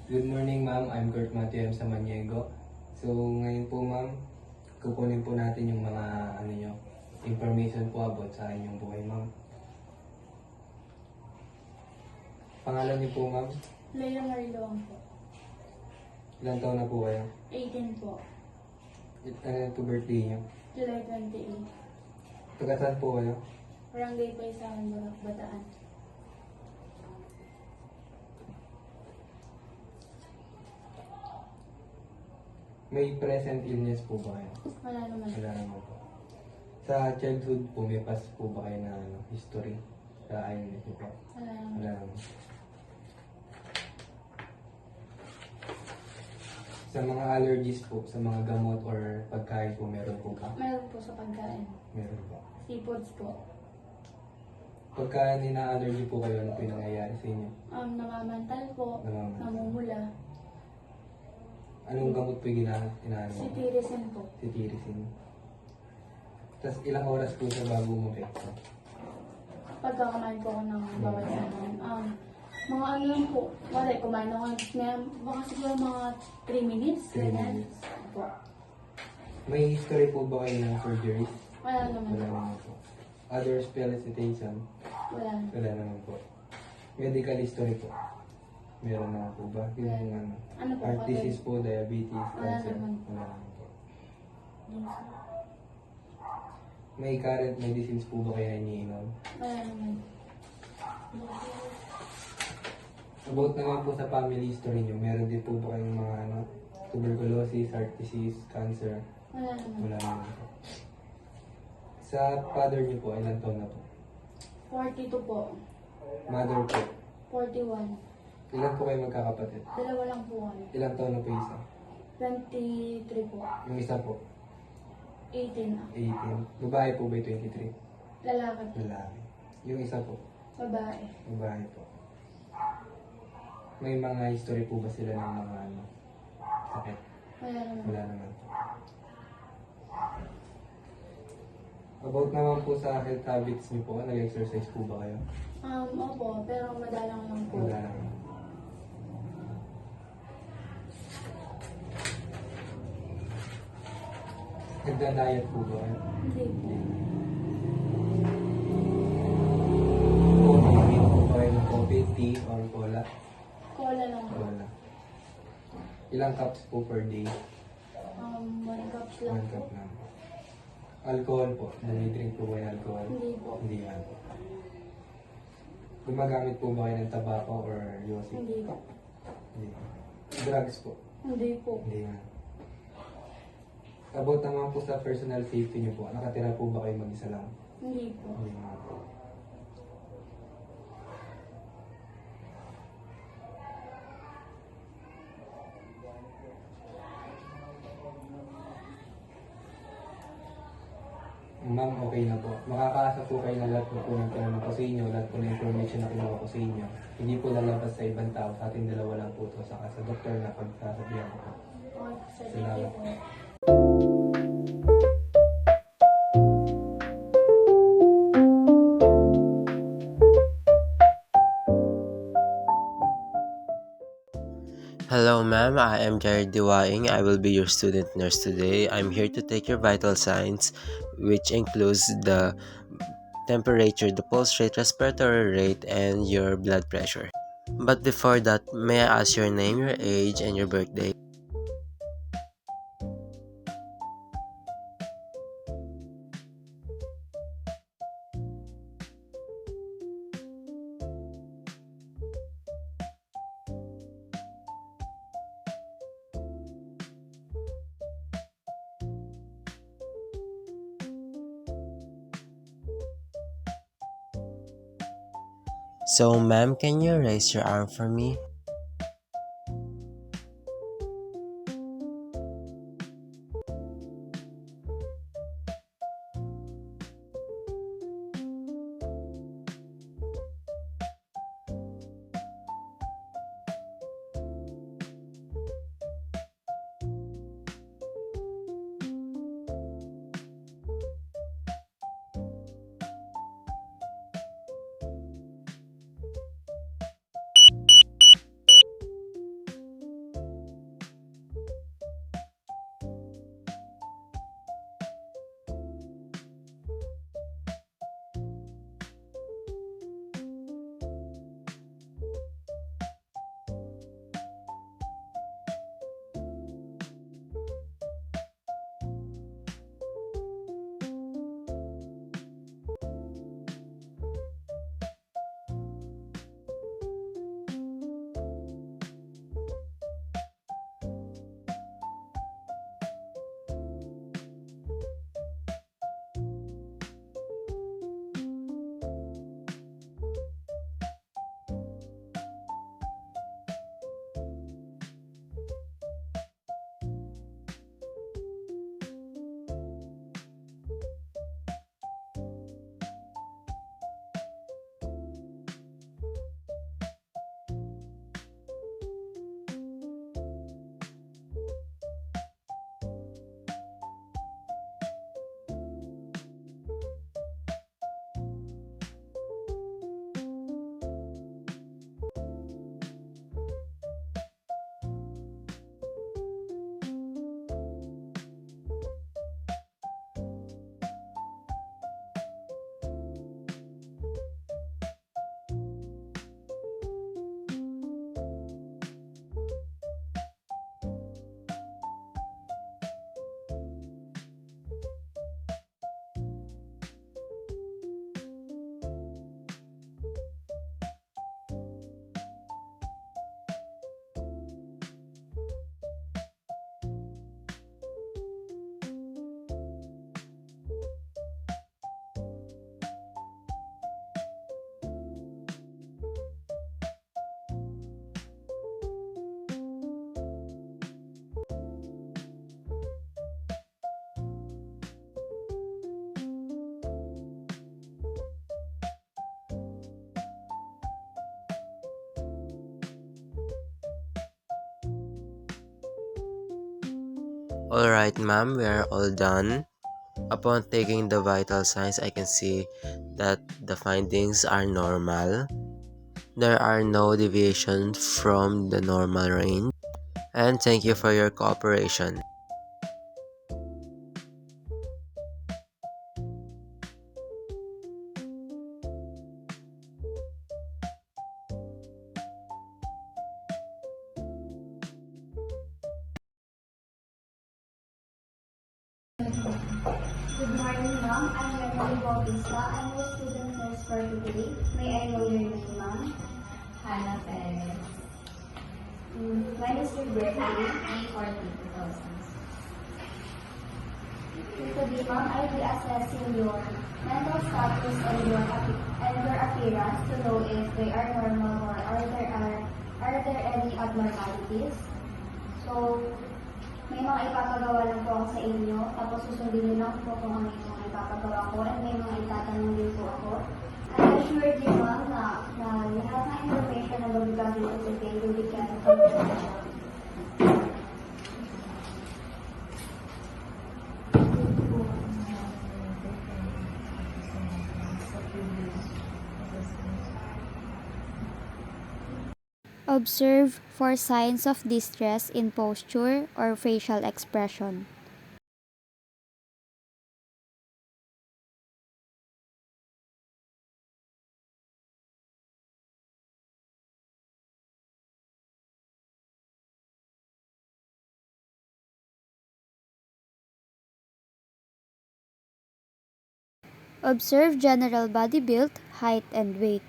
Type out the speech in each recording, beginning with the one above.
Good morning, ma'am. I'm Kurt Matthew M. Samaniego. So, ngayon po, ma'am, kukunin po natin yung mga information po about sa inyong buhay, ma'am. Pangalan niyo po, ma'am? Leila Mariloan po. Ilang taon na po kayo? 18 po. Ano po birthday niyo? July 28. Taga saan po kayo? Barangay Paisahan, Barak, Bataan. May present illness po ba kayo? Wala naman. Wala naman po. Sa childhood po, may past po ba kayo na history? Sa illness niyo po? Wala naman. Wala naman. Sa mga allergies po, sa mga gamot or pagkain po, meron po ba? Meron po sa pagkain. Meron po. Seafoods po. Pagka nina-allergy po kayo, ano po yung nangyayari sa inyo? Namamantal po. Namamantal. Namumula. Anong gamot po yung inaano? Cetirizine po. Cetirizine. Tapos ilang oras po siya bago umapekto? Pagka kumain po ako ng bawal sa mga ano lang po. Wala, kumain ako baka siguro mga 3 minutes. 3 ganyan. minutes. Po. May history po ba kayo ng surgeries? Wala naman. Wala naman po. Other felicitation? Wala. Wala naman po. Medical history po? Meron naman po ba? Yung Ano po? heart disease po, diabetes, Wala cancer? naman. Wala naman po. May current medicines po ba kayo iniinom? Wala naman. About naman po sa family history nyo, meron din po ba kayong mga tuberculosis, heart disease, cancer? Wala naman. Wala naman po. Sa father nyo po, ilang taon na po? 42 po. Mother po, 41. ilan po kayo magkakapatid? Dalawa lang po kami. Ilang taon na po isa? 23 po. Yung isa po, 18 na. 18. Babae po ba 23? Lalaki po. Lalaki. Yung isa po, Babae. babae po. May mga history po ba sila ng mga sakit? Wala naman. Wala naman po. About naman po sa health habits niyo po, nag-exercise po ba kayo? Opo, pero madalang lang po. Wala naman. Nagda-diet po ba kayo? Hindi po. O umiinom po ba kayo ng coffee, tea, or cola? Cola lang po. Cola. Ilang cups po per day? 1 cups lang 1 po. cup lang. Alcohol po. Nag-drink po ba yung alcohol? Hindi po. Hindi yan. Gumagamit po ba kayo ng tabako or yosi? Hindi po. Hindi. Drugs po? Hindi po. Hindi yan. About naman po sa personal safety niyo po, nakatira po ba kayo mag-isa lang? Hindi po. Hindi nga po. Ma'am, okay na po. Makakaasa po kayo na lahat po ng tinanong ko sa inyo, lahat po ng information na kinuha ko sa inyo. Hindi po lalabas sa ibang tao, sa ating dalawa lang po ito, saka sa doktor na pagsasabihan ko po. Okay, thank you Salamat. po. Hello, ma'am. I am Jared Diwaing. I will be your student nurse today. I'm here to take your vital signs, which includes the temperature, the pulse rate, respiratory rate, and your blood pressure. But before that, may I ask your name, your age, and your birthday? So, ma'am, can you raise your arm for me? Alright, ma'am, we are all done. Upon taking the vital signs, I can see that the findings are normal. There are no deviations from the normal range. And thank you for your cooperation. Good morning, ma'am. I'm Natalie Bautista. I'm a student nurse for today. May I know your name, ma'am? Hannah Perez, When is your birthday? May 14, 2000. Today, ma'am, I'll be assessing your mental status and your appearance to know if they are normal or are there any abnormalities. So, may mga ipapagawa lang po ako sa inyo, tapos susundin niyo lang po kung ano yung mga ipapagawa ko, and may mga itatanong din po ako. I'm assured you, ma'am, na lahat ng information na babigay dito today will be kept confidential. Observe for signs of distress in posture or facial expression. Observe general body build, height, and weight.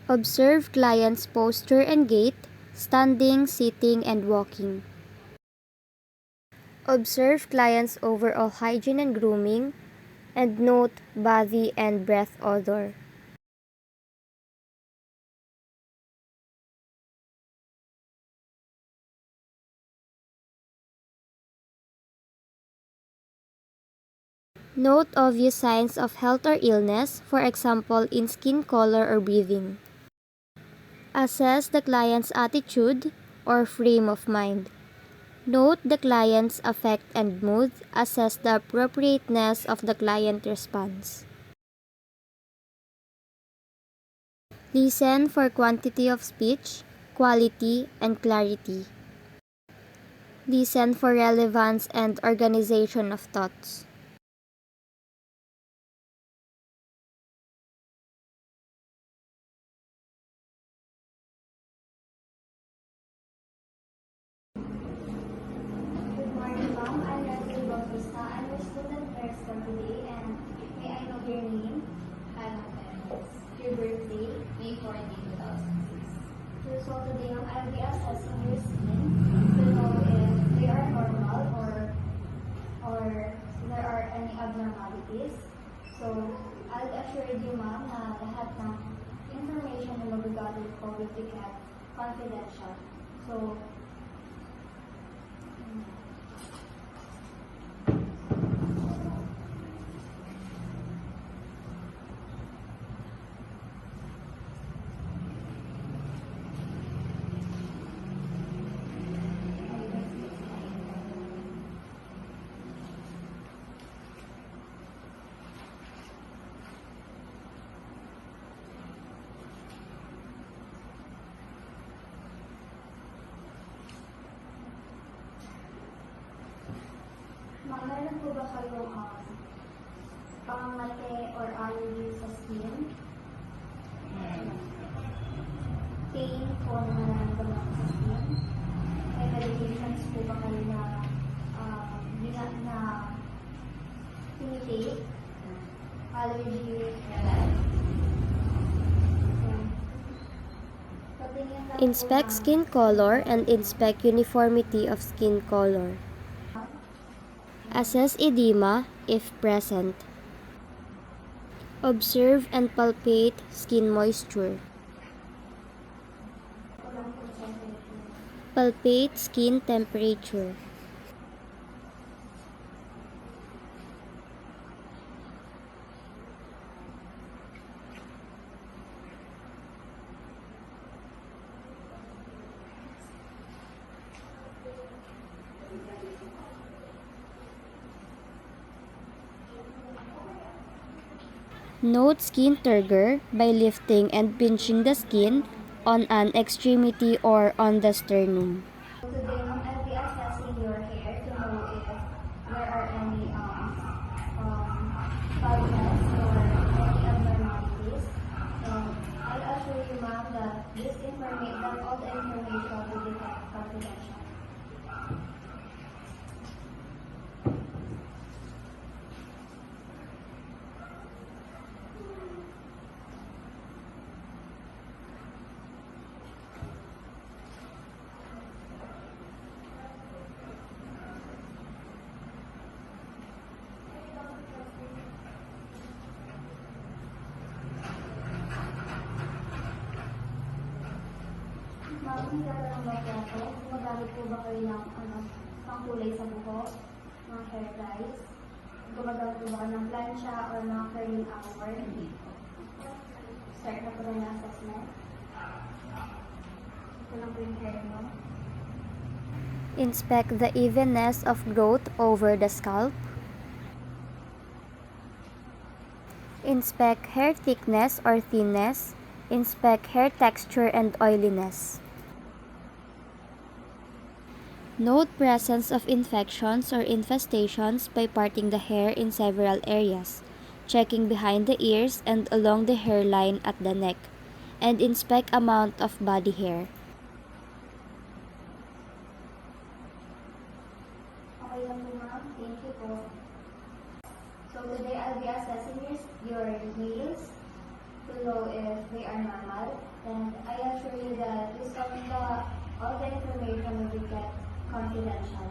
Observe client's posture and gait, standing, sitting, and walking. Observe client's overall hygiene and grooming, and note body and breath odor. Note obvious signs of health or illness, for example in skin color or breathing. Assess the client's attitude or frame of mind. Note the client's affect and mood. Assess the appropriateness of the client response. Listen for quantity of speech, quality, and clarity. Listen for relevance and organization of thoughts. Good morning, ma'am. I'm Natalie Bautista. I'm a student nurse for today, and may I know your name? Hannah Perez, Your birthday? May 14, 2006. So today, ma'am, I'll be assessing your skin to know if they are normal or there are any abnormalities. So, I'll assure you, ma'am, na lahat ng information na magagalit ko will be kept confidential. So, meron po ba kayong pangmate or allergy sa skin, pain po na nararamdaman ko sa skin, may medications po ba kayo na pinitake, allergy, Inspect skin color and inspect uniformity of skin color. Assess edema if present. Observe and palpate skin moisture. Palpate skin temperature. Note skin turgor by lifting and pinching the skin on an extremity or on the sternum. Today, ma'am, I'll be assessing your hair to know if there are any baldness or any abnormalities. I'll assure you, ma'am, that all the information will be kept confidential. Ma'am, hindi ka lang ba po? Gumagamit po ba kayo ng pangkulay sa buhok, mga hair dyes? Gumagamit po ba kayo ng plancha or mga curling upward? Hindi po. Start na po rin ang assessment. Ito lang po yung hair mo. Inspect the evenness of growth over the scalp. Inspect hair thickness or thinness. Inspect hair texture and oiliness. Note presence of infections or infestations by parting the hair in several areas, checking behind the ears and along the hairline at the neck, and inspect amount of body hair. Okay lang po, ma'am. Thank you po. So today I'll be assessing your nails to know if they are normal. And I assure you that all the information will be kept confidential.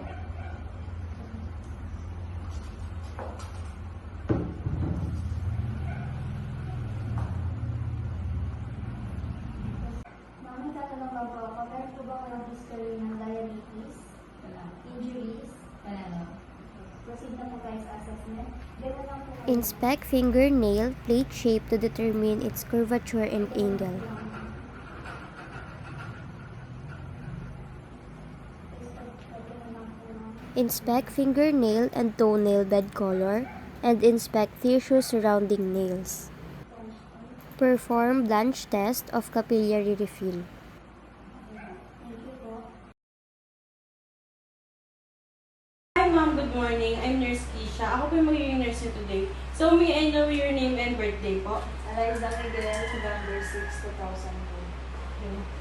Ma'am, may tatanong lang po ako. Meron po ba kayong history ng diabetes, Wala. injuries? Wala na. Proceed na po kayo sa assessment. Ganun lang po kayo. Inspect fingernail plate shape to determine its curvature and angle. Inspect fingernail and toenail bed color and inspect tissue surrounding nails. Perform Blanch test of capillary refill. Thank you po. Hi ma'am, good morning. I'm Nurse Keisha. Ako po yung magiging nurse niyo today. So may I know your name and birthday po? Eliza Miguel, November 6, 2002. Okay.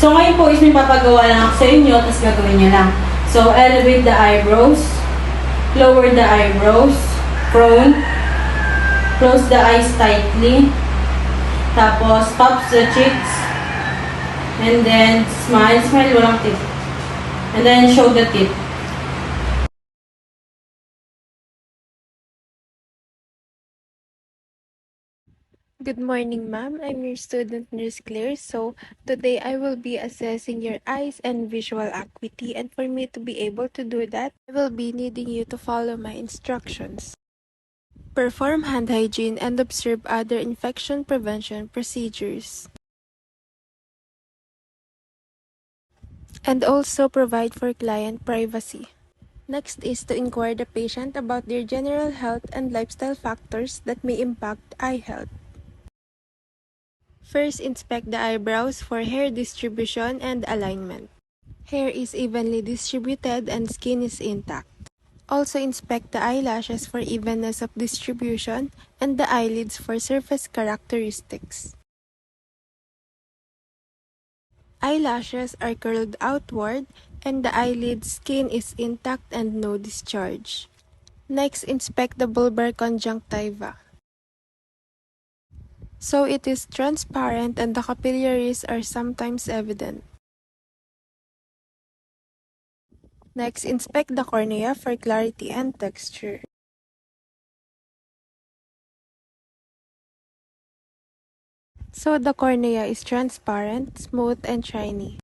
So ngayon po is may papagawa lang ako sa inyo, tapos gagawin niyo lang. So elevate the eyebrows, lower the eyebrows, frown, close the eyes tightly, tapos pops the cheeks, and then smile, walang teeth. And then show the teeth. Good morning, ma'am. I'm your student, Nurse Claire. So, today I will be assessing your eyes and visual acuity. And for me to be able to do that, I will be needing you to follow my instructions. Perform hand hygiene and observe other infection prevention procedures. And also provide for client privacy. Next is to inquire the patient about their general health and lifestyle factors that may impact eye health. First, inspect the eyebrows for hair distribution and alignment. Hair is evenly distributed and skin is intact. Also, inspect the eyelashes for evenness of distribution and the eyelids for surface characteristics. Eyelashes are curled outward and the eyelid skin is intact and no discharge. Next, inspect the bulbar conjunctiva. So it is transparent and the capillaries are sometimes evident. Next, inspect the cornea for clarity and texture. So the cornea is transparent, smooth, and shiny.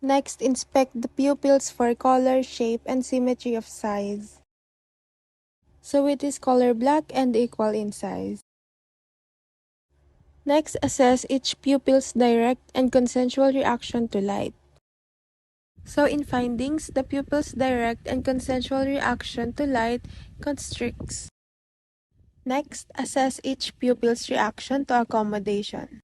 Next, inspect the pupils for color, shape, and symmetry of size. So it is color black and equal in size. Next, assess each pupil's direct and consensual reaction to light. So in findings, the pupil's direct and consensual reaction to light constricts. Next, assess each pupil's reaction to accommodation.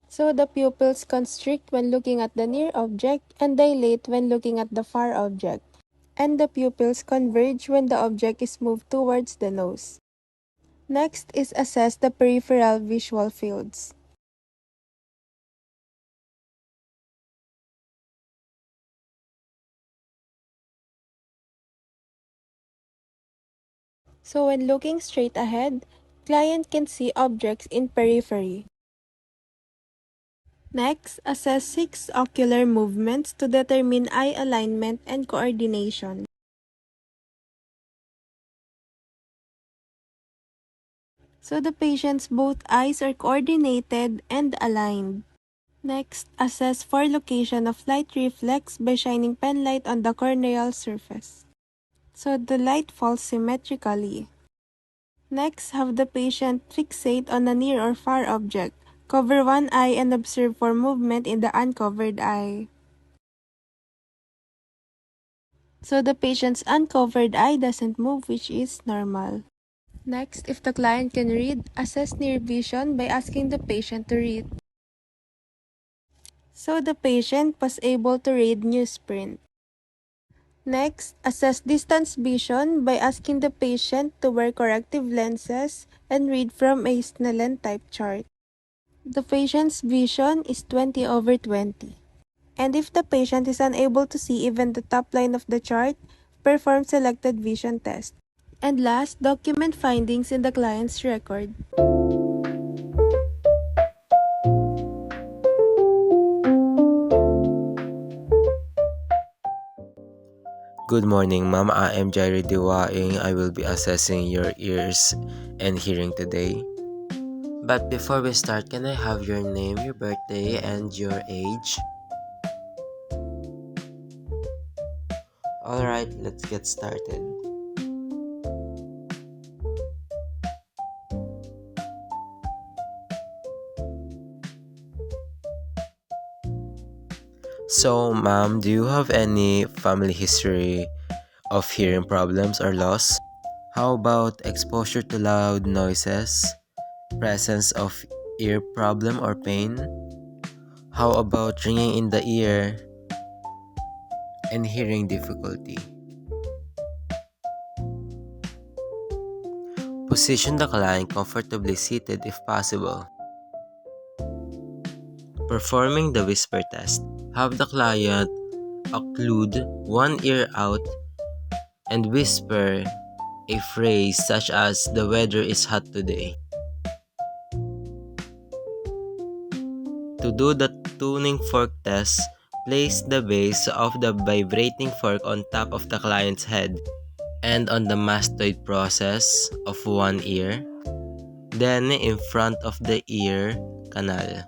So the pupils constrict when looking at the near object and dilate when looking at the far object. And the pupils converge when the object is moved towards the nose. Next is assess the peripheral visual fields. So when looking straight ahead, client can see objects in periphery. Next, assess 6 ocular movements to determine eye alignment and coordination. So the patient's both eyes are coordinated and aligned. Next, assess for location of light reflex by shining pen light on the corneal surface. So the light falls symmetrically. Next, have the patient fixate on a near or far object. Cover one eye and observe for movement in the uncovered eye. So the patient's uncovered eye doesn't move, which is normal. Next, if the client can read, assess near vision by asking the patient to read. So the patient was able to read newsprint. Next, assess distance vision by asking the patient to wear corrective lenses and read from a Snellen type chart. The patient's vision is 20/20. And if the patient is unable to see even the top line of the chart, perform selected vision test. And last, document findings in the client's record. Good morning, ma'am. I am Jairi Diwaing. I will be assessing your ears and hearing today. But before we start, can I have your name, your birthday, and your age? Alright, let's get started. So, ma'am, do you have any family history of hearing problems or loss? How about exposure to loud noises, presence of ear problem or pain? How about ringing in the ear and hearing difficulty? Position the client comfortably seated if possible. Performing the whisper test. Have the client occlude one ear out and whisper a phrase such as "the weather is hot today." To do the tuning fork test, place the base of the vibrating fork on top of the client's head and on the mastoid process of one ear, then in front of the ear canal.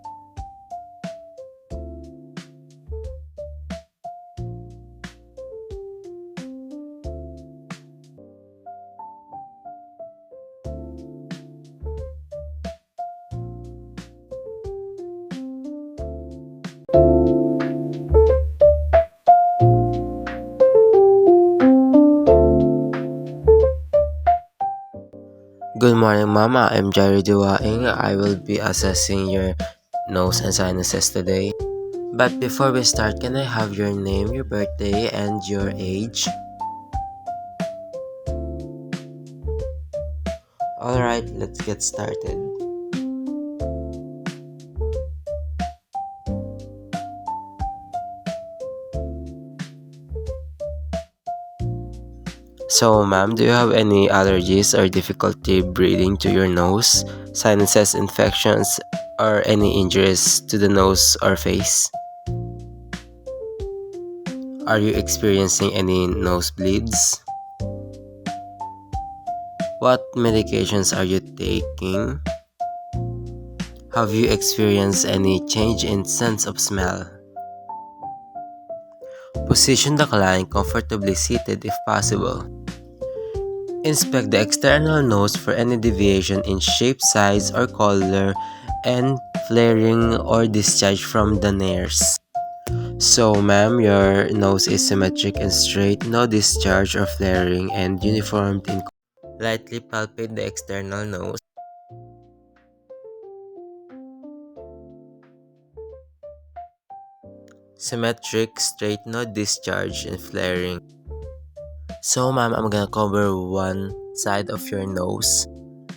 Good morning, Mama. I'm Jerry Duwaing. I will be assessing your nose and sinuses today. But before we start, can I have your name, your birthday, and your age? Alright, let's get started. So, ma'am, do you have any allergies or difficulty breathing to your nose, sinuses infections, or any injuries to the nose or face? Are you experiencing any nosebleeds? What medications are you taking? Have you experienced any change in sense of smell? Position the client comfortably seated if possible. Inspect the external nose for any deviation in shape, size, or color, and flaring or discharge from the nares. So, ma'am, your nose is symmetric and straight, no discharge or flaring, and uniformed in color. Lightly palpate the external nose. Symmetric, straight, no discharge, and flaring. So, ma'am, I'm gonna cover one side of your nose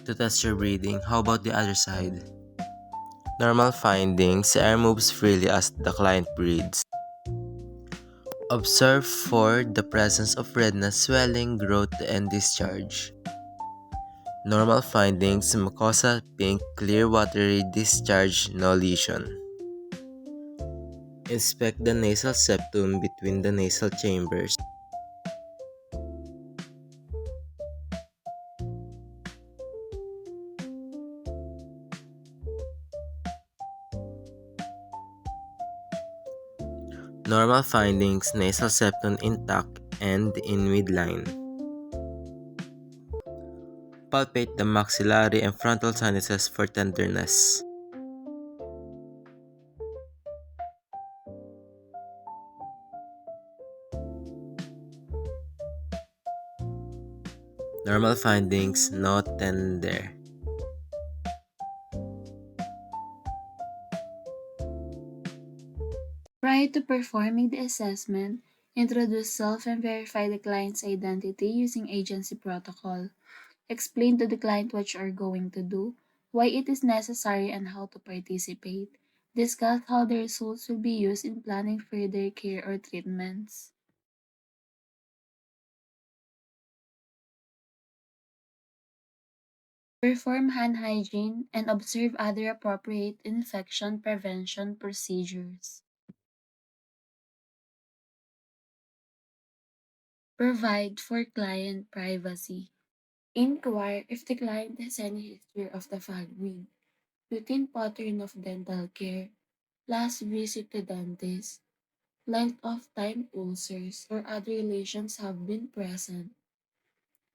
to test your breathing. How about the other side? Normal findings, air moves freely as the client breathes. Observe for the presence of redness, swelling, growth, and discharge. Normal findings, mucosa pink, clear watery discharge, no lesion. Inspect the nasal septum between the nasal chambers. Normal findings, nasal septum intact and in midline. Palpate the maxillary and frontal sinuses for tenderness. Normal findings, no tender. Prior to performing the assessment, introduce self and verify the client's identity using agency protocol. Explain to the client what you are going to do, why it is necessary, and how to participate. Discuss how the results will be used in planning further care or treatments. Perform hand hygiene and observe other appropriate infection prevention procedures. Provide for client privacy. Inquire if the client has any history of the following: routine pattern of dental care, last visit to dentist, length of time ulcers or other lesions have been present,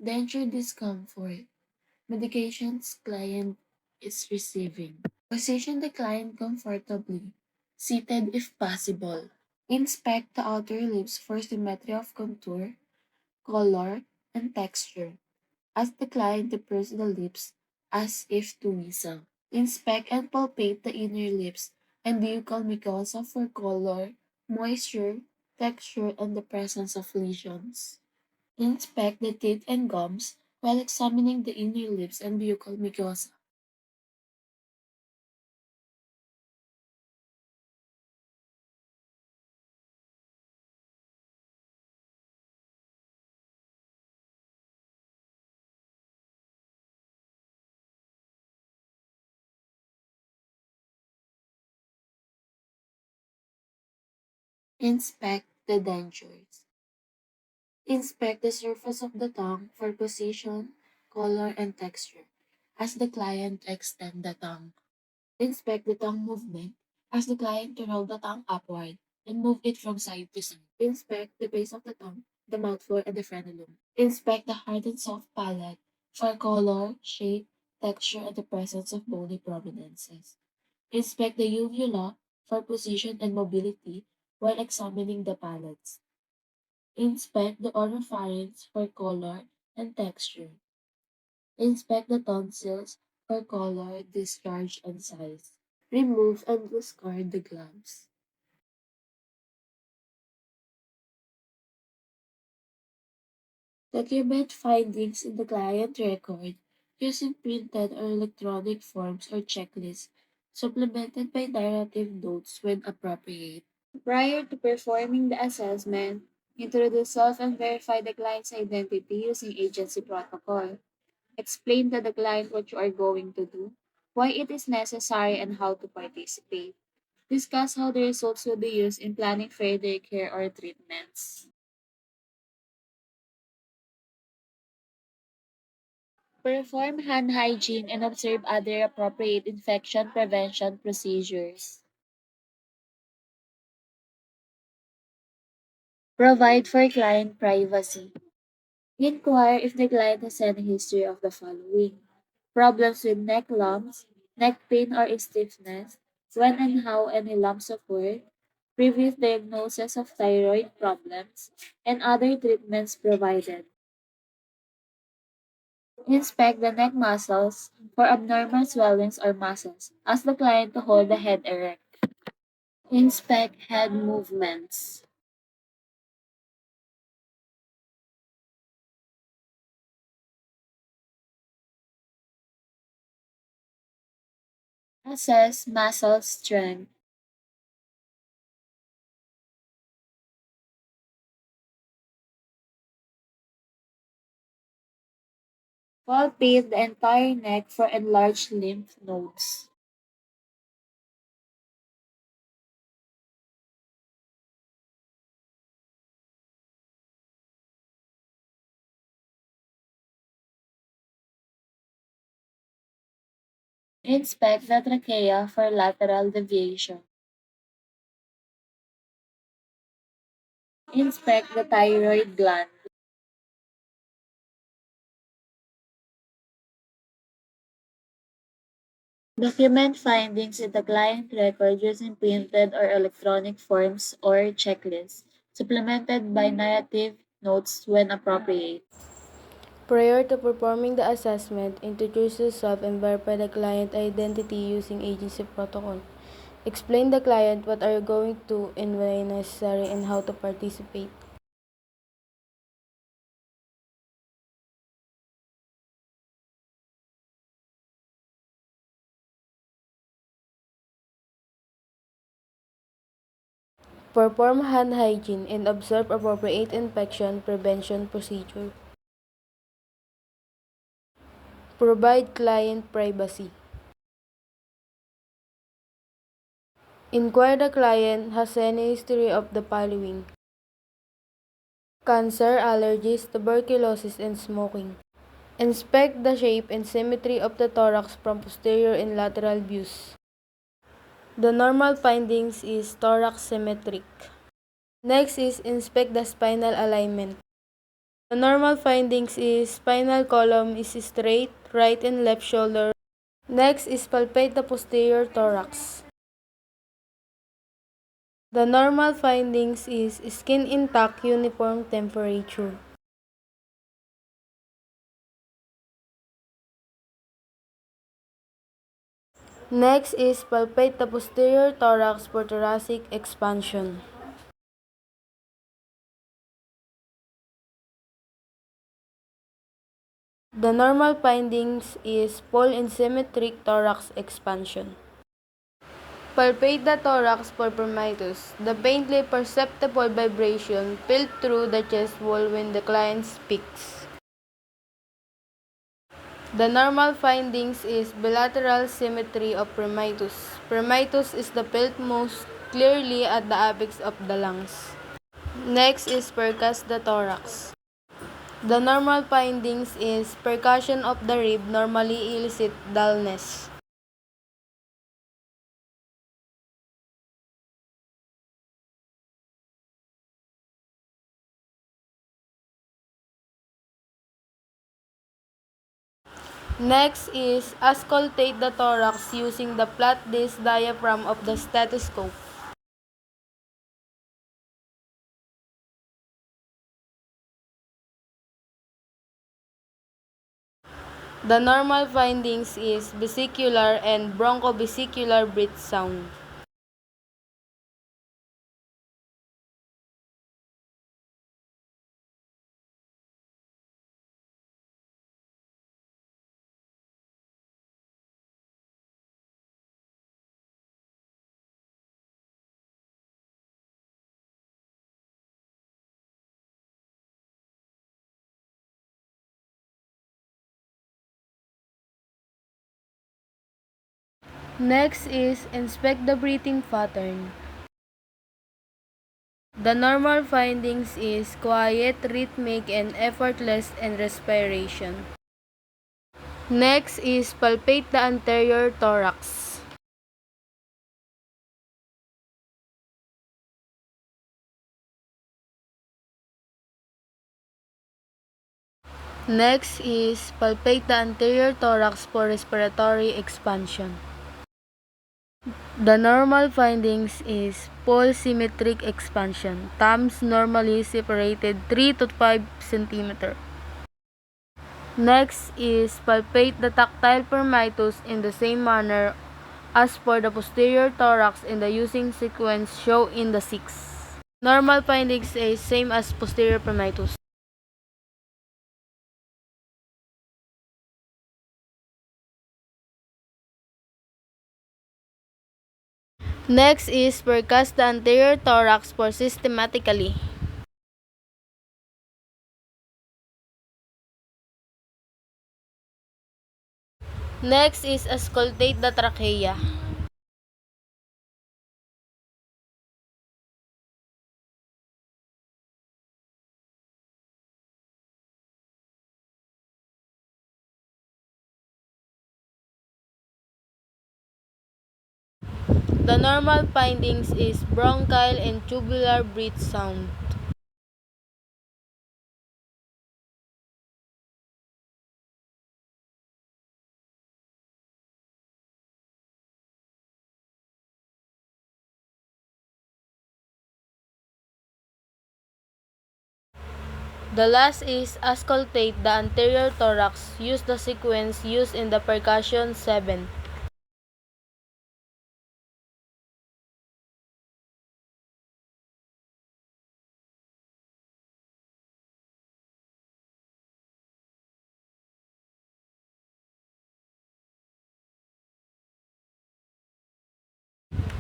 denture discomfort, medications client is receiving. Position the client comfortably, seated if possible. Inspect the outer lips for symmetry of contour, color, and texture. Ask the client to purse the lips as if to whistle. Inspect and palpate the inner lips and buccal mucosa for color, moisture, texture, and the presence of lesions. Inspect the teeth and gums while examining the inner lips and buccal mucosa. Inspect the dentures. Inspect the surface of the tongue for position, color, and texture. As the client extend the tongue. Inspect the tongue movement. Ask the client to roll the tongue upward and move it from side to side. Inspect the base of the tongue, the mouth floor, and the frenulum. Inspect the hard and soft palate for color, shape, texture, and the presence of bony prominences. Inspect the uvula for position and mobility while examining the palates. Inspect the oropharynx for color and texture. Inspect the tonsils for color, discharge, and size. Remove and discard the gloves. Document findings in the client record using printed or electronic forms or checklists, supplemented by narrative notes when appropriate. Prior to performing the assessment, introduce self and verify the client's identity using agency protocol. Explain to the client what you are going to do, why it is necessary, and how to participate. Discuss how the results will be used in planning further care or treatments. Perform hand hygiene and observe other appropriate infection prevention procedures. Provide for client privacy. Inquire if the client has any history of the following: problems with neck lumps, neck pain or stiffness, when and how any lumps occurred, previous diagnosis of thyroid problems, and other treatments provided. Inspect the neck muscles for abnormal swellings or muscles. Ask the client to hold the head erect. Inspect head movements. Assess muscle strength. Palpate the entire neck for enlarged lymph nodes. Inspect the trachea for lateral deviation. Inspect the thyroid gland. Document findings in the client record using printed or electronic forms or checklists, supplemented by narrative notes when appropriate. Prior to performing the assessment, introduce yourself and verify the client identity using agency protocol. Explain the client what are you going to and when necessary and how to participate. Perform hand hygiene and observe appropriate infection prevention procedure. Provide client privacy. Inquire the client has any history of the following: cancer, allergies, tuberculosis, and smoking. Inspect the shape and symmetry of the thorax from posterior and lateral views. The normal findings is thorax symmetric. Next is inspect the spinal alignment. The normal findings is spinal column is straight, right and left shoulder. Next is palpate the posterior thorax. The normal findings is skin intact, uniform temperature. Next is palpate the posterior thorax for thoracic expansion. The normal findings is full and symmetric thorax expansion. Palpate the thorax for primitus. The faintly perceptible vibration felt through the chest wall when the client speaks. The normal findings is bilateral symmetry of primitus. Primitus is the felt most clearly at the apex of the lungs. Next is percuss the thorax. The normal findings is percussion of the rib normally elicit dullness. Next is auscultate the thorax using the flat disc diaphragm of the stethoscope. The normal findings is vesicular and bronchovesicular breath sound. Next is inspect the breathing pattern. The normal findings is quiet, rhythmic, and effortless in respiration. Next is palpate the anterior thorax. Next is palpate the anterior thorax for respiratory expansion. The normal findings is pulse symmetric expansion. Thumbs normally separated 3 to 5 cm. Next is palpate the tactile firmitus in the same manner as for the posterior thorax in the using sequence shown in the 6. Normal findings is same as posterior firmitus. Next is percuss the anterior thorax for systematically. Next is auscultate the trachea. The normal findings is bronchial and tubular breath sound. The last is auscultate the anterior thorax. Use the sequence used in the percussion 7.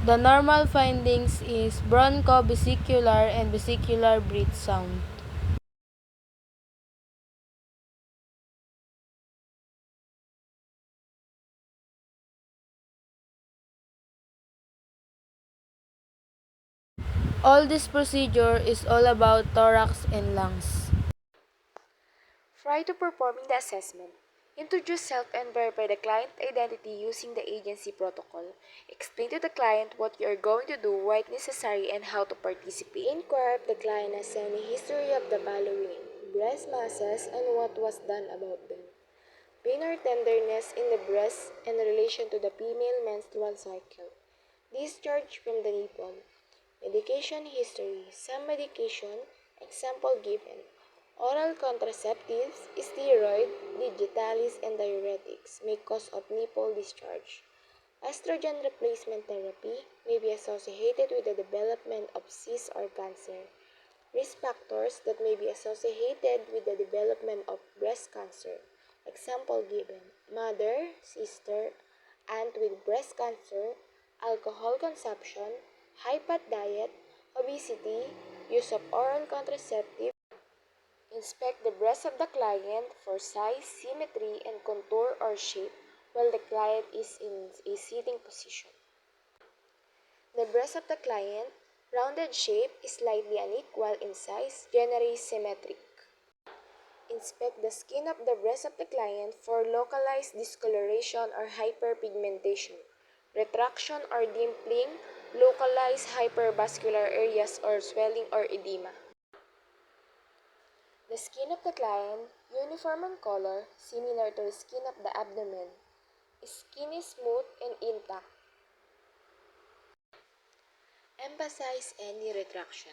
The normal findings is broncho-vesicular and vesicular breath sound. All this procedure is all about thorax and lungs. Prior to performing the assessment, introduce self and verify the client identity using the agency protocol. Explain to the client what you are going to do, why it's necessary, and how to participate. Inquire if the client has any history of the following: breast masses and what was done about them. Pain or tenderness in the breast in relation to the female menstrual cycle. Discharge from the nipple. Medication history. Some medication, example given. Oral contraceptives, steroid, digitalis, and diuretics may cause of nipple discharge. Estrogen replacement therapy may be associated with the development of cyst or cancer. Risk factors that may be associated with the development of breast cancer. Example given: mother, sister, aunt with breast cancer, alcohol consumption, high fat diet, obesity, use of oral contraceptive. Inspect the breast of the client for size, symmetry, and contour or shape while the client is in a sitting position. The breast of the client, rounded shape, is slightly unequal in size, generally symmetric. Inspect the skin of the breast of the client for localized discoloration or hyperpigmentation, retraction or dimpling, localized hypervascular areas or swelling or edema. The skin of the client, uniform in color, similar to the skin of the abdomen. Skin is smooth and intact. Emphasize any retraction.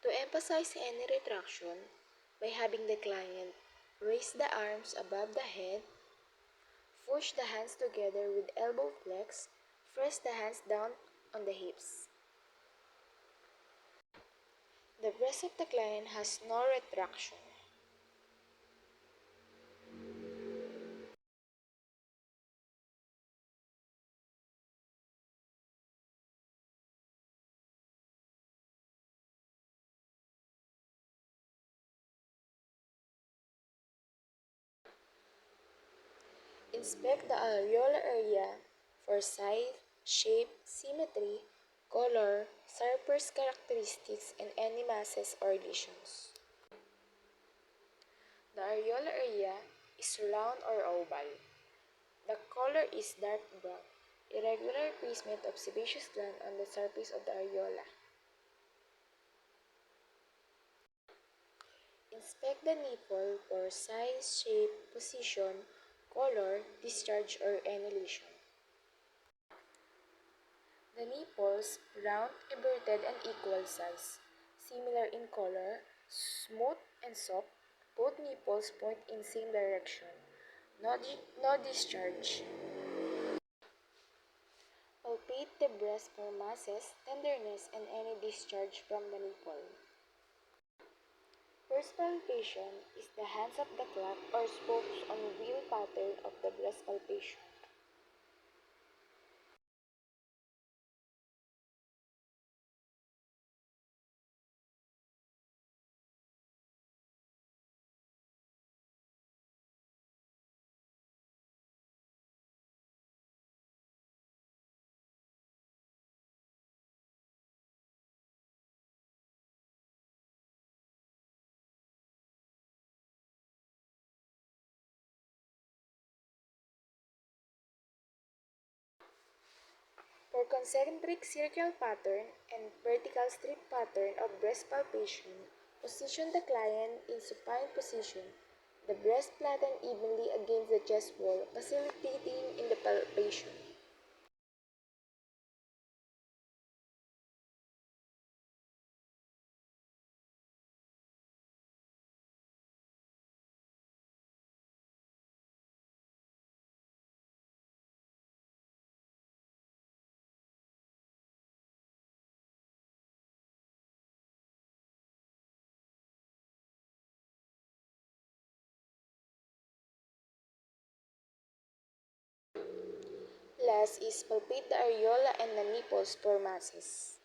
To emphasize any retraction, by having the client raise the arms above the head, push the hands together with elbow flex, press the hands down on the hips. The breast of the client has no retraction. Inspect the areolar area for size, shape, symmetry, color, surface characteristics, and any masses or lesions. The areolar area is round or oval. The color is dark brown. Irregular placement of sebaceous gland on the surface of the areola. Inspect the nipple for size, shape, position, color, discharge, or any lesion. The nipples, round, everted, and equal size, similar in color, smooth and soft. Both nipples point in same direction. No discharge. Palpate the breast for masses, tenderness, and any discharge from the nipple. First palpation is the hands of the clock or spokes on wheel pattern of the breast palpation. For concentric circle pattern and vertical strip pattern of breast palpation, position the client in supine position. The breast flatten evenly against the chest wall, facilitating in the palpation. Last is palpate the areola and the nipples for masses.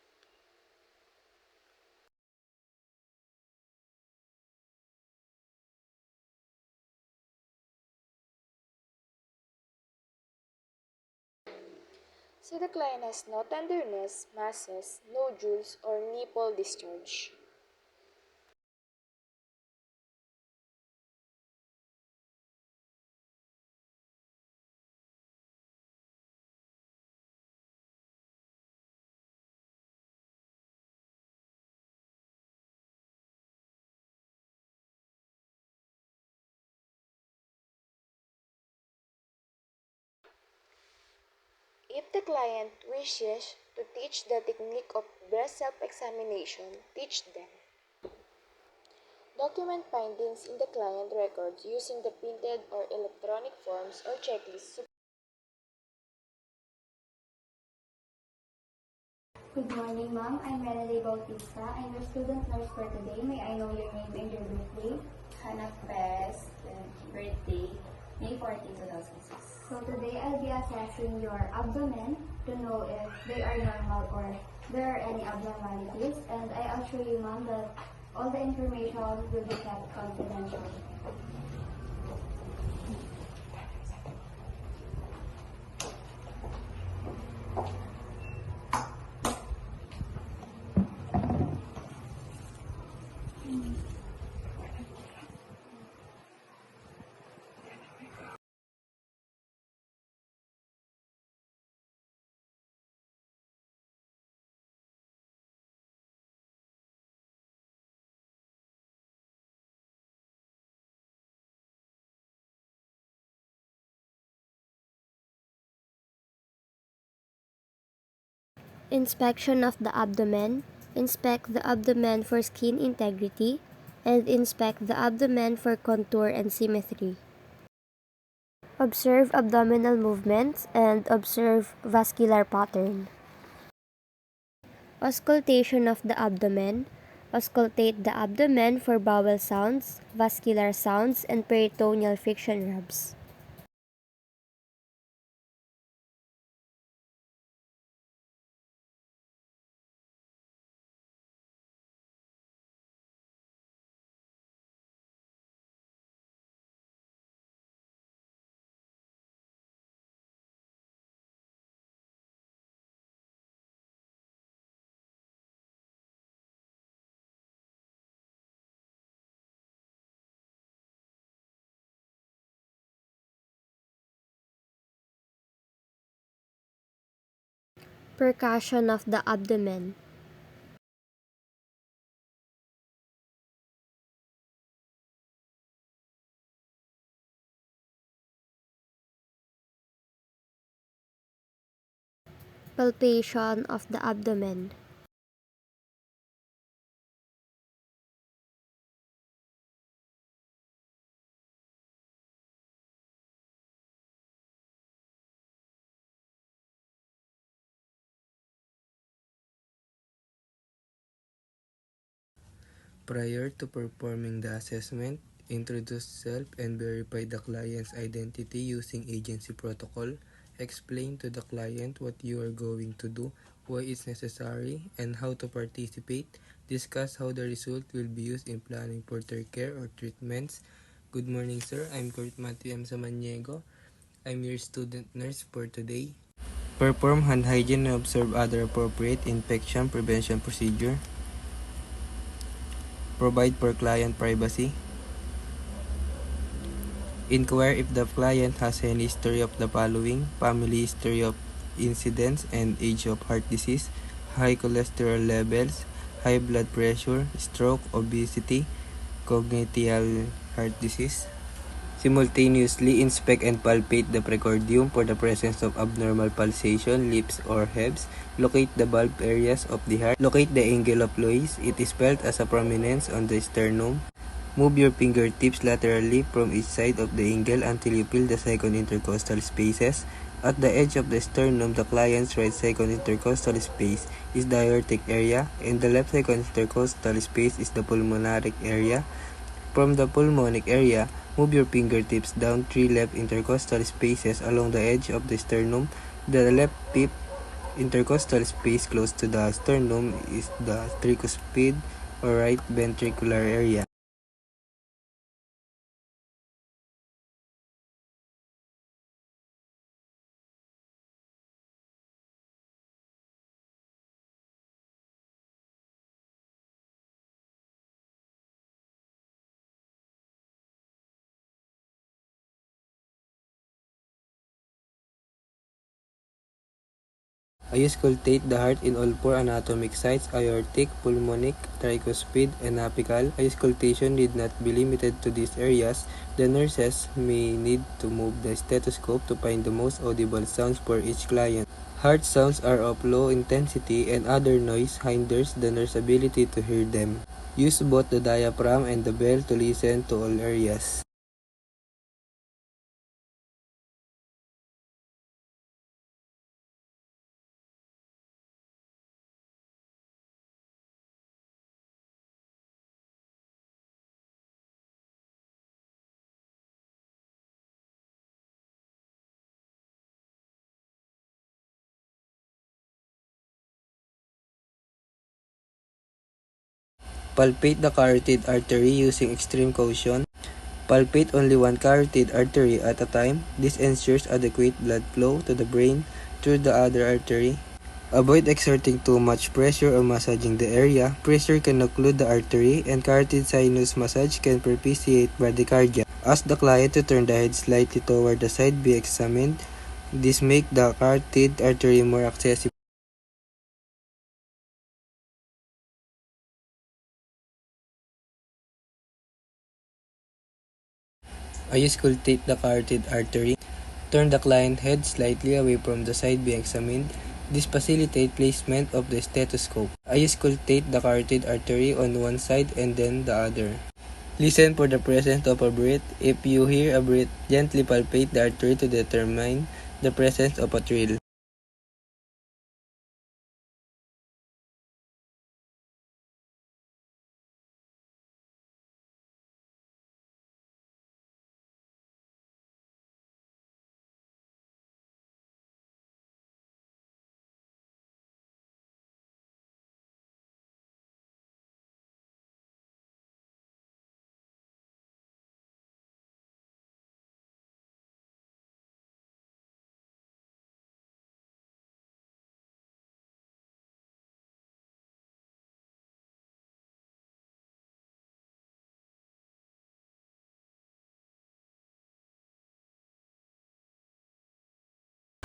So the client has no tenderness, masses, nodules, or nipple discharge. If the client wishes to teach the technique of breast self-examination, teach them. Document findings in the client records using the printed or electronic forms or checklists. Good morning, ma'am. I'm Renee Bautista. I'm your student nurse for today. May I know your name and your birthday? Hannah Perez, birthday, May 14, 2006. So today I'll be assessing your abdomen to know if they are normal or there are any abnormalities. And I assure you, ma'am, that all the information will be kept confidential. Inspection of the abdomen. Inspect the abdomen for skin integrity and inspect the abdomen for contour and symmetry. Observe abdominal movements and observe vascular pattern. Auscultation of the abdomen. Auscultate the abdomen for bowel sounds, vascular sounds, and peritoneal friction rubs. Percussion of the abdomen. Palpation of the abdomen. Prior to performing the assessment, introduce self and verify the client's identity using agency protocol. Explain to the client what you are going to do, why it's necessary, and how to participate. Discuss how the result will be used in planning further care or treatments. Good morning, sir. I'm Kurt Matthew M. Samaniego. I'm your student nurse for today. Perform hand hygiene and observe other appropriate infection prevention procedure. Provide for client privacy. Inquire if the client has any history of the following: family history of incidents and age of heart disease, high cholesterol levels, high blood pressure, stroke, obesity, congenital heart disease. Simultaneously inspect and palpate the precordium for the presence of abnormal pulsation, leaps or hebs. Locate the valve areas of the heart. Locate the angle of Lois. It is felt as a prominence on the sternum. Move your fingertips laterally from each side of the angle until you feel the second intercostal spaces. At the edge of the sternum, the client's right second intercostal space is the aortic area, and the left second intercostal space is the pulmonary area. From the pulmonic area, move your fingertips down 3 left intercostal spaces along the edge of the sternum. The left fifth intercostal space close to the sternum is the tricuspid or right ventricular area. Auscultate the heart in all 4 anatomic sites: aortic, pulmonic, tricuspid, and apical. Auscultation need not be limited to these areas. The nurses may need to move the stethoscope to find the most audible sounds for each client. Heart sounds are of low intensity and other noise hinders the nurse's ability to hear them. Use both the diaphragm and the bell to listen to all areas. Palpate the carotid artery using extreme caution. Palpate only one carotid artery at a time. This ensures adequate blood flow to the brain through the other artery. Avoid exerting too much pressure or massaging the area. Pressure can occlude the artery, and carotid sinus massage can propitiate bradycardia. Ask the client to turn the head slightly toward the side be examined. This makes the carotid artery more accessible. Auscultate the carotid artery. Turn the client head slightly away from the side being examined. This facilitates placement of the stethoscope. I auscultate the carotid artery on one side and then the other. Listen for the presence of a breath. If you hear a breath, gently palpate the artery to determine the presence of a thrill.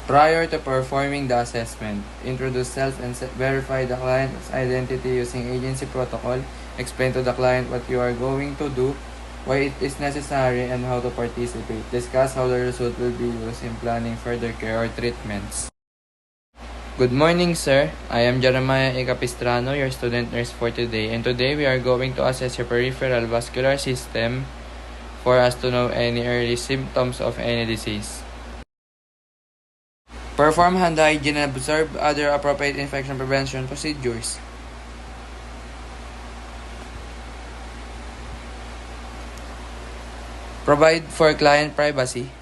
Prior to performing the assessment, introduce self and verify the client's identity using agency protocol. Explain to the client what you are going to do, why it is necessary, and how to participate. Discuss how the result will be used in planning further care or treatments. Good morning, sir. I am Jeremiah A. Capistrano, your student nurse for today. And today we are going to assess your peripheral vascular system for us to know any early symptoms of any disease. Perform hand hygiene and observe other appropriate infection prevention procedures. Provide for client privacy.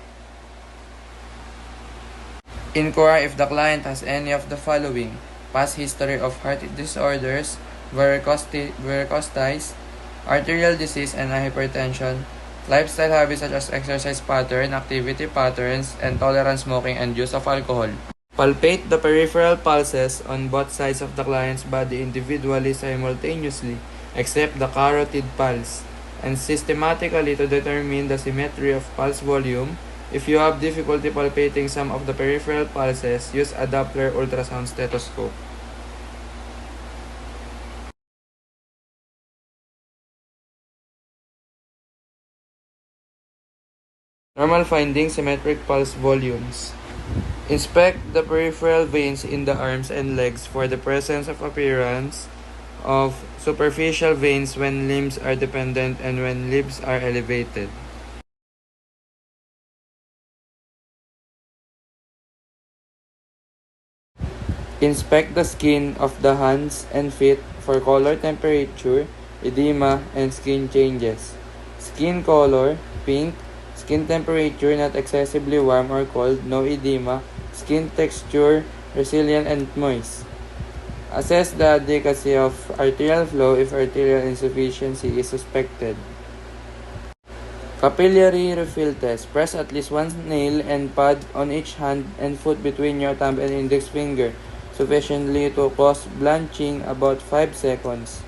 Inquire if the client has any of the following: past history of heart disorders, varicosities, arterial disease and hypertension, lifestyle habits such as exercise pattern, activity patterns, and tolerance smoking and use of alcohol. Palpate the peripheral pulses on both sides of the client's body individually simultaneously, except the carotid pulse, and systematically to determine the symmetry of pulse volume. If you have difficulty palpating some of the peripheral pulses, use a Doppler ultrasound stethoscope. Normal findings: symmetric pulse volumes. Inspect the peripheral veins in the arms and legs for the presence of appearance of superficial veins when limbs are dependent and when limbs are elevated. Inspect the skin of the hands and feet for color, temperature, edema, and skin changes. Skin color: pink. Skin temperature: not excessively warm or cold, no edema. Skin texture: resilient and moist. Assess the adequacy of arterial flow if arterial insufficiency is suspected. Capillary refill test. Press at least one nail and pad on each hand and foot between your thumb and index finger sufficiently to cause blanching, about 5 seconds.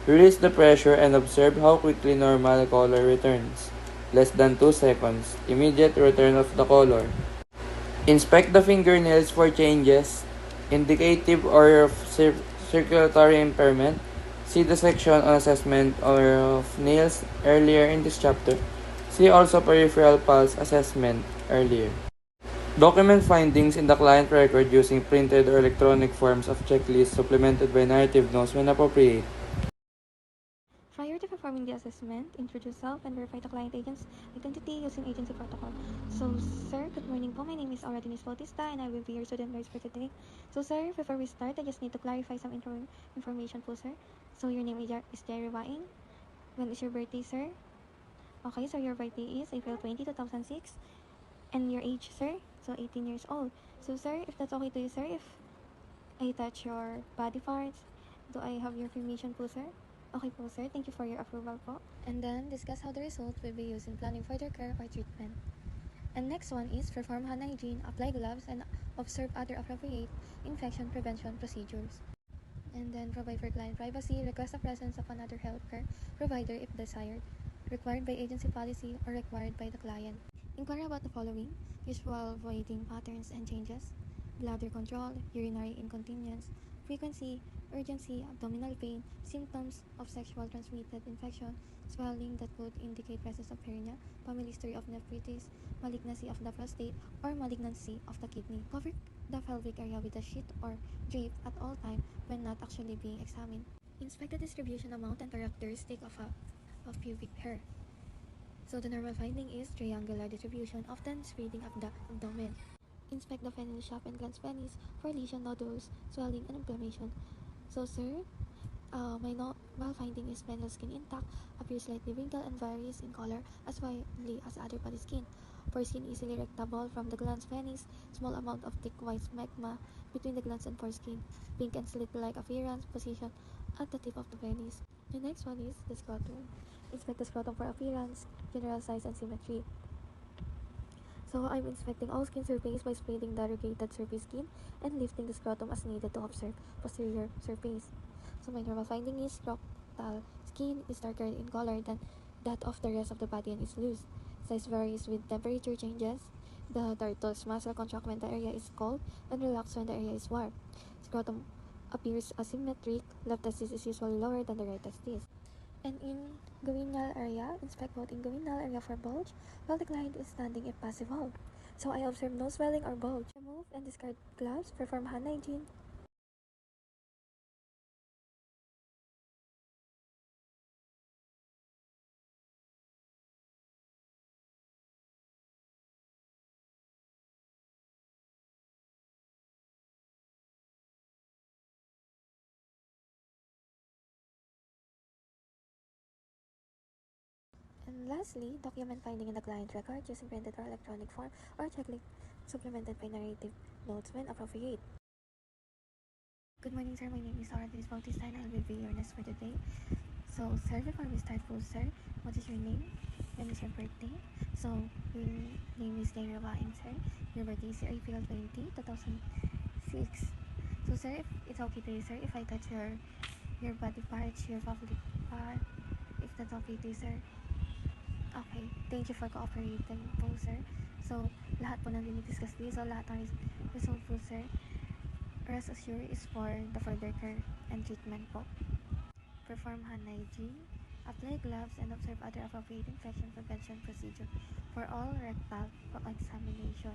Release the pressure and observe how quickly normal color returns. Less than 2 seconds. Immediate return of the color. Inspect the fingernails for changes indicative or of circulatory impairment. See the section on assessment of nails earlier in this chapter. See also peripheral pulse assessment earlier. Document findings in the client record using printed or electronic forms of checklists supplemented by narrative notes when appropriate. Prior to performing the assessment, introduce self and verify the client agent's identity using agency protocol. So, sir, good morning po. My name is Aura Denise Bautista and I will be your student nurse for today. So, sir, before we start, I just need to clarify some information po, sir. So, your name is Jerry Waing. When is your birthday, sir? Okay, so your birthday is April 20, 2006. And your age, sir? So, 18 years old. So, sir, if that's okay to you, sir, if I touch your body parts, do I have your permission po, sir? Okay po, sir. Thank you for your approval po. And then, discuss how the result will be used in planning further care or treatment. And next one is perform hand hygiene, apply gloves, and observe other appropriate infection prevention procedures. And then, provide for client privacy, request the presence of another healthcare provider if desired, required by agency policy or required by the client. Inquire about the following: usual voiding patterns and changes, bladder control, urinary incontinence, frequency, urgency, abdominal pain, symptoms of sexual transmitted infection, swelling that could indicate presence of hernia, family history of nephritis, malignancy of the prostate, or malignancy of the kidney. Cover the pelvic area with a sheet or drape at all time when not actually being examined. Inspect the distribution amount and characteristic of pubic hair. So the normal finding is triangular distribution, often spreading up the abdomen. Inspect the frenulum shaft and glans penis for lesion, nodules, swelling, and inflammation. So sir, my normal finding is penile skin intact, appears slightly wrinkled and varies in color as widely as other body skin. Foreskin easily rectable from the glans penis, small amount of thick white smegma between the glans and foreskin, pink and slit-like appearance, position at the tip of the penis. The next one is the scrotum. Inspect the scrotum for appearance, general size, and symmetry. So I'm inspecting all skin surface by spreading the irrigated surface skin and lifting the scrotum as needed to observe posterior surface. So my normal finding is scrotal skin is darker in color than that of the rest of the body and is loose. Size varies with temperature changes. The dartos muscle contract when the area is cold and relax when the area is warm. Scrotum appears asymmetric. Left testis is usually lower than the right testis. And inguinal area, inspect both inguinal area for bulge while the client is standing if possible. So I observe no swelling or bulge. Remove and discard gloves. Perform hand hygiene. And lastly, document finding in the client record using printed or electronic form or checklist supplemented by narrative notes when appropriate. Good morning, sir. My name is Aura Bautista and I will be your nurse for today. So, sir, before we start, sir, what is your name? When is your birthday? So, your name is Gabriel Waing, sir. Your birthday is April 20, 2006. So, sir, if it's okay to you, sir, if I touch your body parts, your public part, if that's okay to you, sir. Okay, thank you for cooperating po, sir. So, lahat po ng dinidiscuss dito, lahat ng result po, sir, rest assured is for the further care and treatment po. Perform hand hygiene, apply gloves, and observe other appropriate infection prevention procedure for all rectal examination.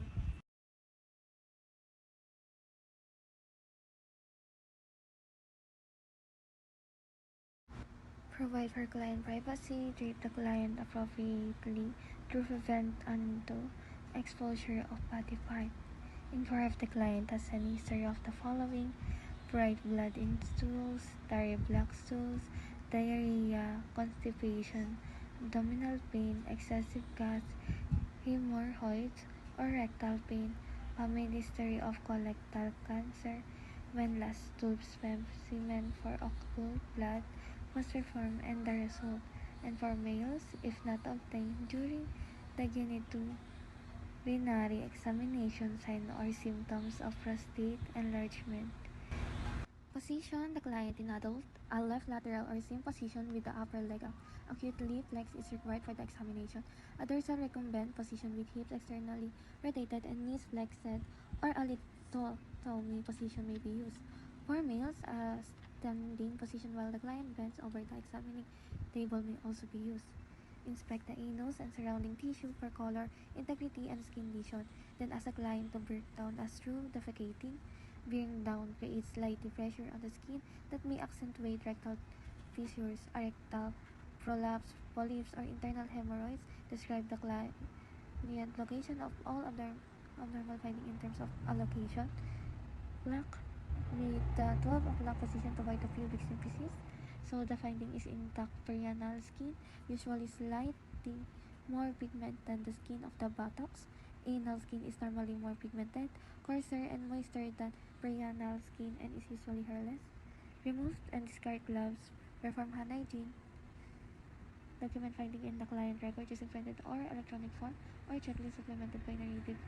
Provide for client privacy, drape the client appropriately to prevent undue exposure of body part. Inquire if the client has any history of the following: bright blood in stools, tarry black stools, diarrhea, constipation, abdominal pain, excessive gas, hemorrhoids, or rectal pain, family history of colorectal cancer. When last tube specimen for occult blood was performed and the result, and for males, if not obtained during the genitourinary examination, sign or symptoms of prostate enlargement. Position the client in adult, a left lateral or same position with the upper leg up. Acutely flexed is required for the examination. A dorsal recumbent position with hips externally rotated and knees flexed or a lithotomy position may be used. For males, a standing position while the client bends over the examining table may also be used. Inspect the anus and surrounding tissue for color, integrity, and skin lesion. Then ask the client to break down as through defecating. Bearing down creates slight pressure on the skin that may accentuate rectal fissures, a rectal prolapse, polyps, or internal hemorrhoids. Describe the client location of all abnormal finding in terms of allocation. Black with the 12 o'clock position to avoid the pubic symphysis. So the finding is intact perianal skin, usually slightly more pigmented than the skin of the buttocks. Anal skin is normally more pigmented, coarser, and moister than perianal skin and is usually hairless. Remove and discard gloves. Perform hand hygiene. Document finding in the client record using printed or electronic form or checklist supplemented by narrative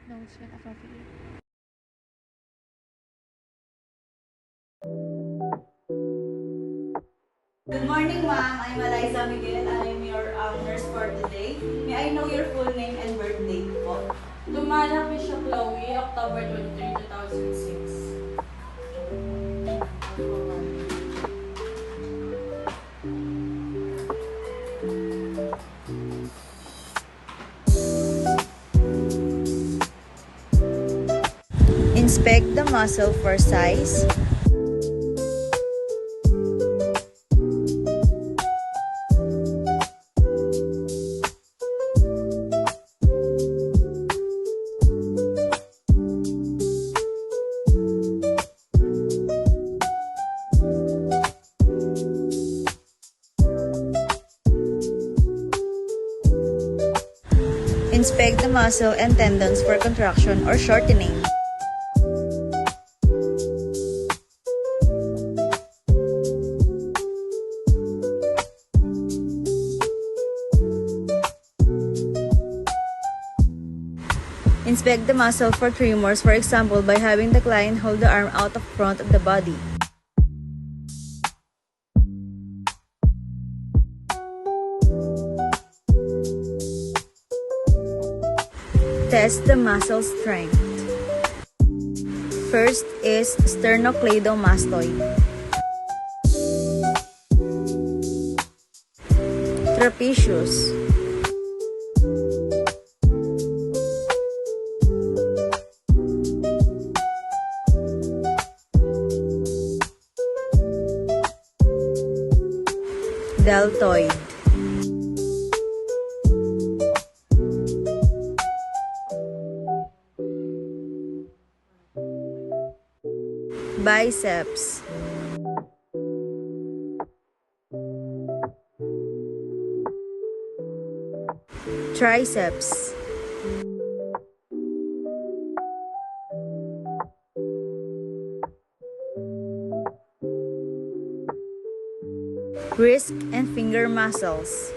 notes when appropriate. Good morning, ma'am. I'm Eliza Miguel. I'm your nurse for today. May I know your full name and birth date po? Lumana Bishop Chloe, October 23, 2006. Inspect the muscle for size. Inspect the muscle and tendons for contraction or shortening. Inspect the muscle for tremors, for example, by having the client hold the arm out of front of the body. Test the muscle strength. First is sternocleidomastoid, trapezius, deltoid, biceps, triceps, wrist and finger muscles,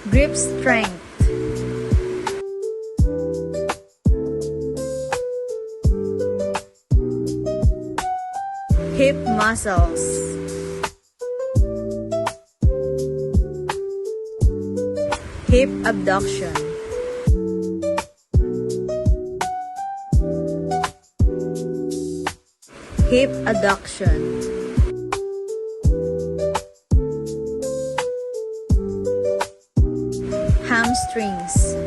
grip strength, hip muscles, hip abduction, hip adduction, hamstrings,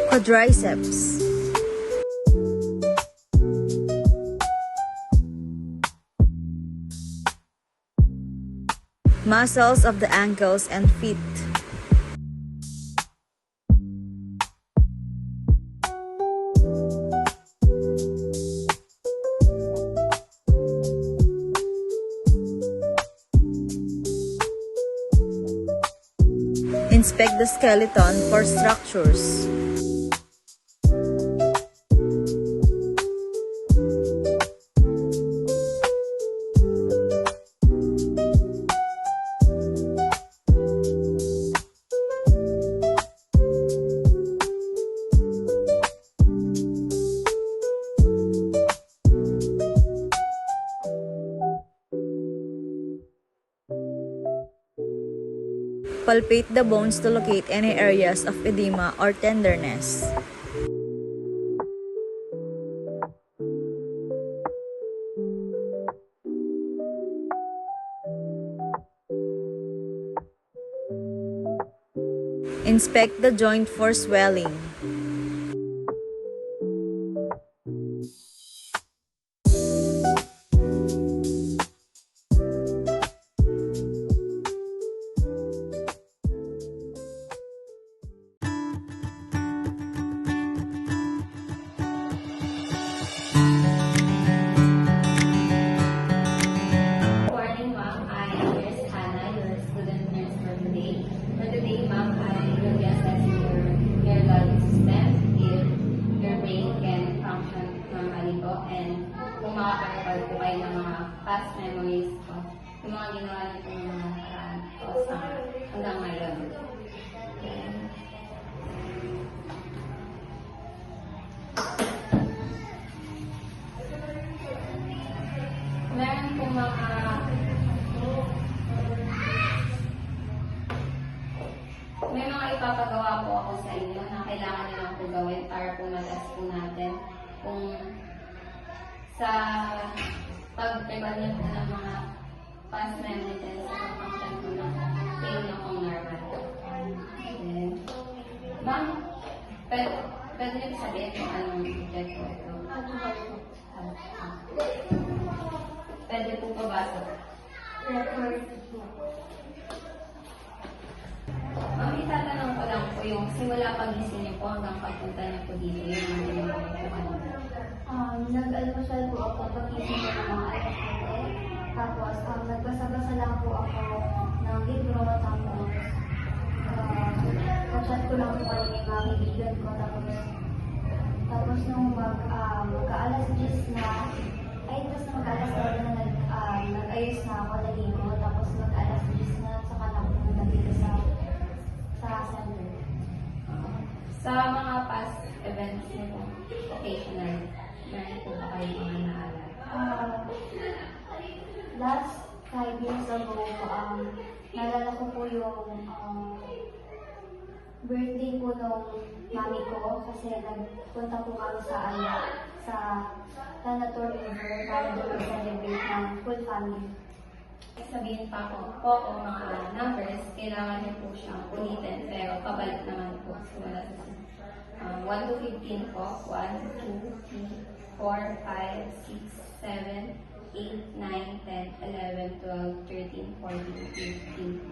quadriceps, muscles of the ankles and feet, inspect the skeleton for structures. Palpate the bones to locate any areas of edema or tenderness. Inspect the joint for swelling. And kung makakapag po kayo ng mga past memories ko, yung mga ginawa niyo po ng mga nakaraan ko hanggang ngayon. Okay. Meron po may mga ipapagawa po ako sa inyo na kailangan nyo lang po gawin para po mag-test po natin kung sa pag-prepare niyo po ng mga past memories Ma'am, itatanong ko lang po yung simula pagising niyo po hanggang pagpunta niyo po dito, yung mga ginagawa niyo po kanina. Nag-almusal po ako pagising ko ng mga alas 7. Tapos, nagbasa-basa lang po ako ng libro. Tapos, kachat ko lang po kanina yung mga kaibigan ko. Tapos nung magka-alas 10 na, tapos na magka-alas 9 na nag-ayos na ako, naligo. Tapos mag-alas 10 na, saka na ako nandito sa center. Sa mga past events niyo, occasional, meron po ba kayo mga naalala? Last 5 years ago, naalala ko po yung birthday po nung mami ko kasi nagpunta po kami sa Tanator River para doon celebrate ng full family. Sabihin pa po kung mga numbers, kailangan niyo po siyang ulitin, pero pabalik naman po. Simula sa 1 to 15 po. 1, 2, 3, 4, 5, 6, 7, 8, 9, 10, 11, 12, 13, 14, 15.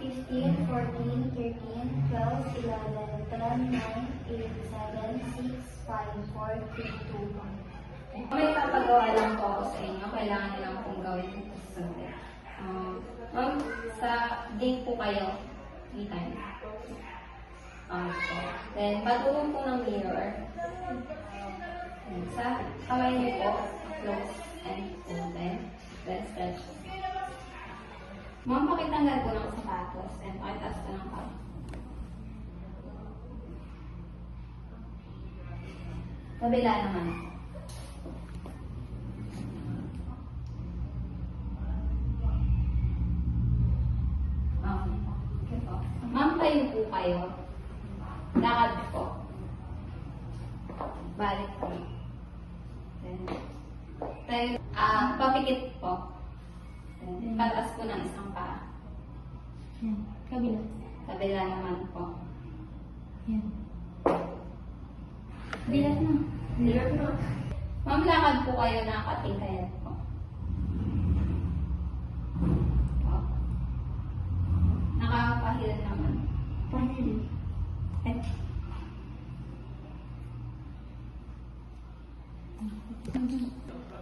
15, 14, 13, 12, 11, 10, 9, 8, 7, 6, 5, 4, 3, 2, 1. May papagawa lang po ako sa inyo. Kailangan nyo lang pong gawin ito sa sunday. Ma'am, sa game po kayo 3 times. Then, patulong po ng mirror. And sa kamay niyo po, close and open. Then, stretch. Ma'am, pakitanggal po ng sapatos and pakitaas po ng paa. Kabila naman. Okay po. Ma'am, tayo po kayo. Lakad po. Balik po. Then, tayo, papikit po. Then, patas po ng isang paa. Yan. Kabila. Kabila naman po. Yan. Kabila na. Kabila po. Ma'am, lakad po kayo, nakatingkayat po. Nakakapahil naman. Pahil.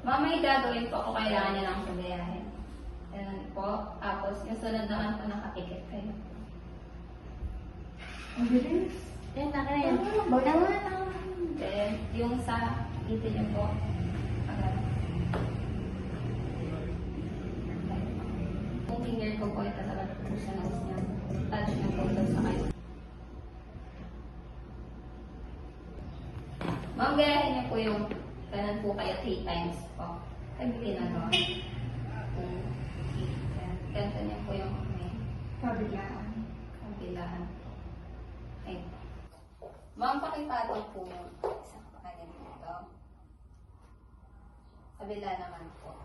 Ma'am, may gagawin po kung kailangan niya lang sabayahin. Ganun po. Tapos, yung sunod naman po nakapikit kayo. Ang bilis. Yan, naka na yan. Then, yung sa dito niyo po. Agad. Yung finger ko po, ito talaga po sa nose niya. Touch niyo po ito sa kayo. Ma'am, gayahin niyo po yung ganun po kayo 3 times po. Pag ginagawa. Ganito niyo po yung may Kabilaan. kabilaan. Okay. Ma'am, pakipatong po yung isang pakanin dito. Kabila naman po.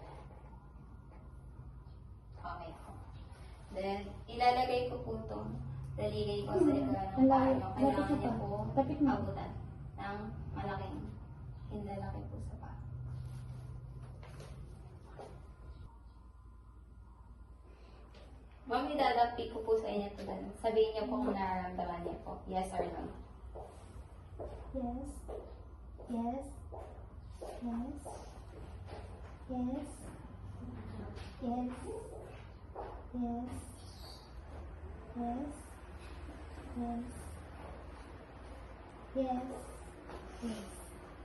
Okay po. Then, ilalagay ko po itong daliri ko sa ito ng paano. Kailangan niyo po abutan ng malaking hinlalaki po sa paa. Ma'am, idadapi ko po sa inyo ito. Sabihin niyo po kung nararamdaman niyo po. Yes or no. Yes. Yes. Yes. Yes. Yes. Yes. Yes. Yes. Yes. Yes.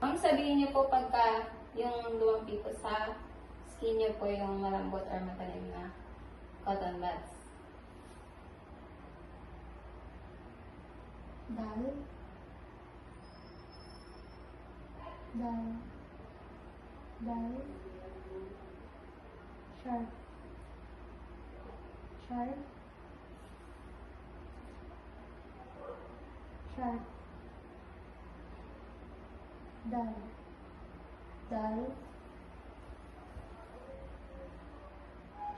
Ma'am, sabihin niyo po pagka yung lumampi po sa skin niyo po yung malambot or matalim na cotton buds. Dal. Dal. Dal. Sharp. Sharp. Sharp. Dal. Dal.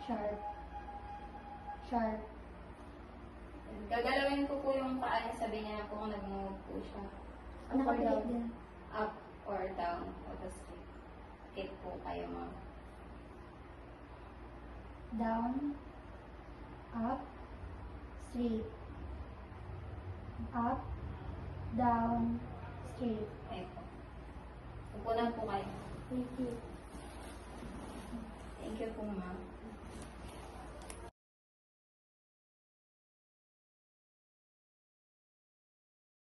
Sharp. Sharp. Gagalawin ko po yung paa niya, sabihin niya na po kung nag-move po siya. Nakapilit din. Up or down. O the straight. Straight po kayo, ma'am. down, up, straight, up, down, straight. Okay po. Upo na po kayo. Thank you. Thank you po, ma'am.